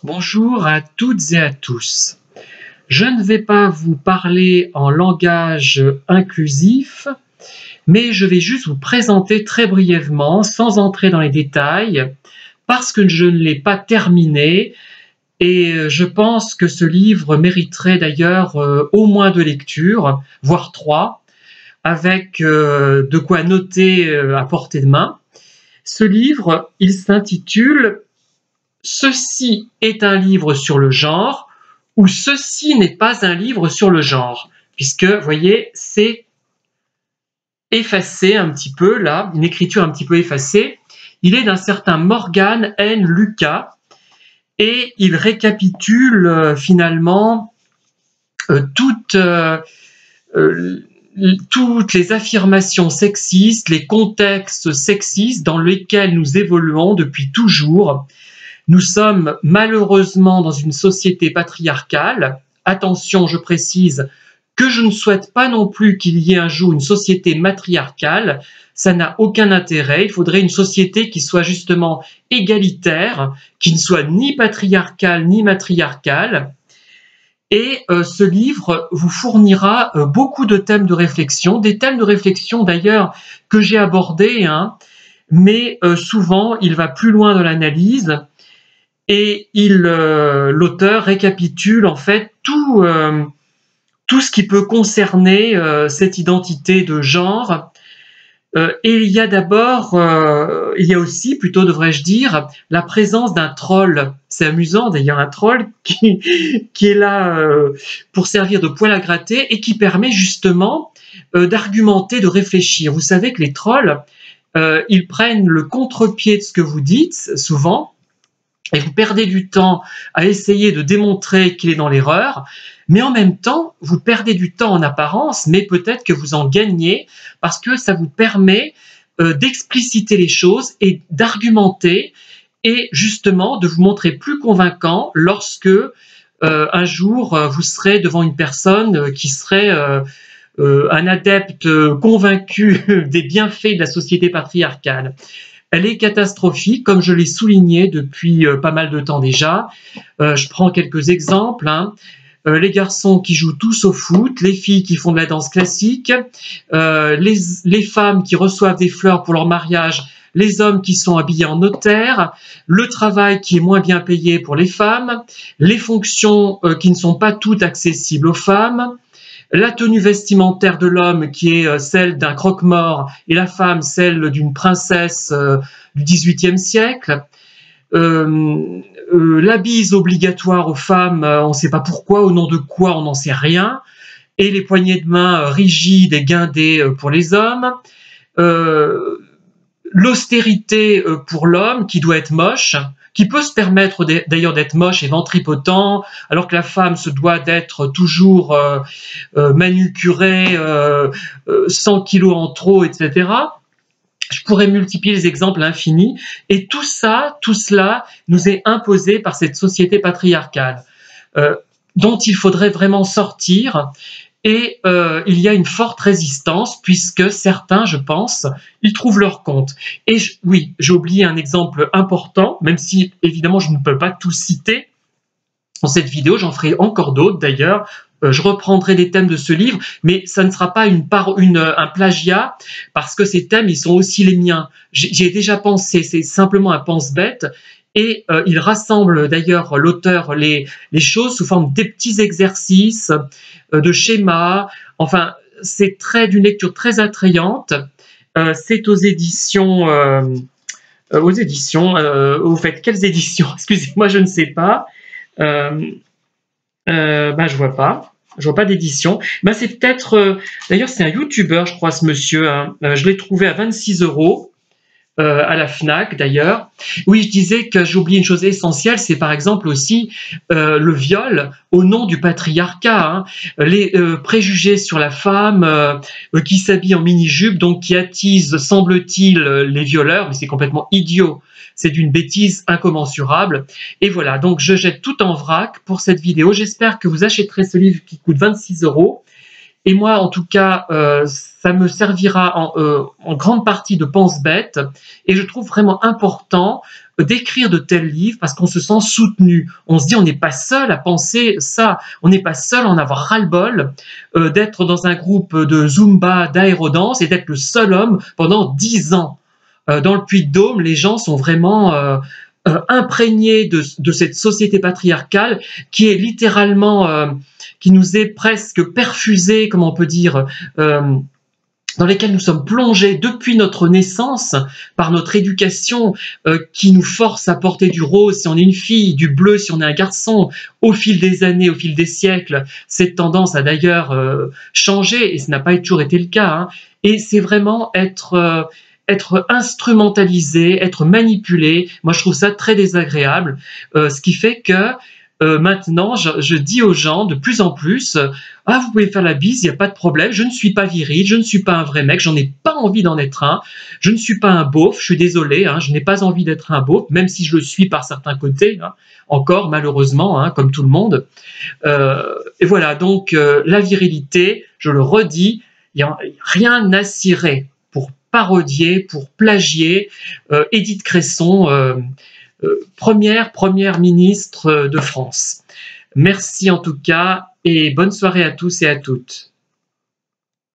Bonjour à toutes et à tous. Je ne vais pas vous parler en langage inclusif, mais je vais juste vous présenter très brièvement, sans entrer dans les détails, parce que je ne l'ai pas terminé et je pense que ce livre mériterait d'ailleurs au moins 2 lectures, voire 3, avec de quoi noter à portée de main. Ce livre, il s'intitule Ceci est un livre sur le genre ou ceci n'est pas un livre sur le genre, puisque, vous voyez, c'est effacé un petit peu, là, une écriture un petit peu effacée. Il est d'un certain Morgan N. Lucas et il récapitule finalement toutes les affirmations sexistes, les contextes sexistes dans lesquels nous évoluons depuis toujours. Nous sommes malheureusement dans une société patriarcale. Attention, je précise que je ne souhaite pas non plus qu'il y ait un jour une société matriarcale. Ça n'a aucun intérêt. Il faudrait une société qui soit justement égalitaire, qui ne soit ni patriarcale ni matriarcale. Et ce livre vous fournira beaucoup de thèmes de réflexion, des thèmes de réflexion d'ailleurs que j'ai abordés, mais souvent il va plus loin dans l'analyse. Et l'auteur récapitule en fait tout ce qui peut concerner cette identité de genre. Et il y a aussi, plutôt devrais-je dire, la présence d'un troll. C'est amusant d'ailleurs, un troll qui est là pour servir de poil à gratter et qui permet justement d'argumenter, de réfléchir. Vous savez que les trolls, ils prennent le contre-pied de ce que vous dites, souvent, et vous perdez du temps à essayer de démontrer qu'il est dans l'erreur, mais en même temps, vous perdez du temps en apparence, mais peut-être que vous en gagnez parce que ça vous permet d'expliciter les choses et d'argumenter et justement de vous montrer plus convaincant lorsque un jour vous serez devant une personne qui serait un adepte convaincu des bienfaits de la société patriarcale. Elle est catastrophique, comme je l'ai souligné depuis pas mal de temps déjà. Je prends quelques exemples. Les garçons qui jouent tous au foot, les filles qui font de la danse classique, les femmes qui reçoivent des fleurs pour leur mariage, les hommes qui sont habillés en notaire, le travail qui est moins bien payé pour les femmes, les fonctions qui ne sont pas toutes accessibles aux femmes, la tenue vestimentaire de l'homme qui est celle d'un croque-mort et la femme celle d'une princesse du XVIIIe siècle, la bise obligatoire aux femmes, on ne sait pas pourquoi, au nom de quoi, on n'en sait rien, et les poignées de main rigides et guindées pour les hommes, l'austérité pour l'homme qui doit être moche, qui peut se permettre d'ailleurs d'être moche et ventripotent, alors que la femme se doit d'être toujours manucurée, 100 kilos en trop, etc. Je pourrais multiplier les exemples infinis. Et tout cela nous est imposé par cette société patriarcale, dont il faudrait vraiment sortir. Et il y a une forte résistance puisque certains, je pense, ils trouvent leur compte. Et oui, j'ai oublié un exemple important, même si évidemment je ne peux pas tout citer dans cette vidéo, j'en ferai encore d'autres d'ailleurs. Je reprendrai les thèmes de ce livre, mais ça ne sera pas un plagiat parce que ces thèmes, ils sont aussi les miens. J'ai déjà pensé, c'est simplement un pense-bête. Et il rassemble d'ailleurs l'auteur les choses sous forme des petits exercices, de schémas. Enfin, c'est d'une lecture très attrayante. C'est aux éditions. Au fait, quelles éditions? Excusez-moi, je ne sais pas. Je vois pas. Je vois pas d'édition. C'est peut-être. D'ailleurs, c'est un YouTuber, je crois, ce monsieur. Je l'ai trouvé à 26 € à la Fnac d'ailleurs. Oui, je disais que j'ai oublié une chose essentielle, c'est par exemple aussi le viol au nom du patriarcat, les préjugés sur la femme qui s'habille en mini-jupe, donc qui attise, semble-t-il, les violeurs, mais c'est complètement idiot. C'est d'une bêtise incommensurable. Et voilà, donc je jette tout en vrac pour cette vidéo. J'espère que vous achèterez ce livre qui coûte 26 €. Et moi, en tout cas, ça me servira en grande partie de pense-bête. Et je trouve vraiment important d'écrire de tels livres parce qu'on se sent soutenu. On se dit, on n'est pas seul à penser ça. On n'est pas seul à en avoir ras-le-bol d'être dans un groupe de Zumba, d'aérodance et d'être le seul homme pendant 10 ans. Dans le Puy-de-Dôme, les gens sont vraiment imprégnés de cette société patriarcale qui est littéralement, qui nous est presque perfusée, comment on peut dire, dans lesquels nous sommes plongés depuis notre naissance par notre éducation qui nous force à porter du rose si on est une fille, du bleu si on est un garçon. Au fil des années, au fil des siècles, cette tendance a d'ailleurs changé et ce n'a pas toujours été le cas. Hein. Et c'est vraiment être instrumentalisé, être manipulé. Moi, je trouve ça très désagréable, ce qui fait que maintenant, je dis aux gens de plus en plus, ah, vous pouvez faire la bise, il n'y a pas de problème, je ne suis pas viril, je ne suis pas un vrai mec, j'en ai pas envie d'en être un, je ne suis pas un beauf, je suis désolé, hein, je n'ai pas envie d'être un beauf, même si je le suis par certains côtés, hein, encore malheureusement, hein, comme tout le monde. Et voilà, donc la virilité, je le redis, il n'y a rien à cirer pour parodier, pour plagier Édith Cresson, première ministre de France. Merci en tout cas et bonne soirée à tous et à toutes.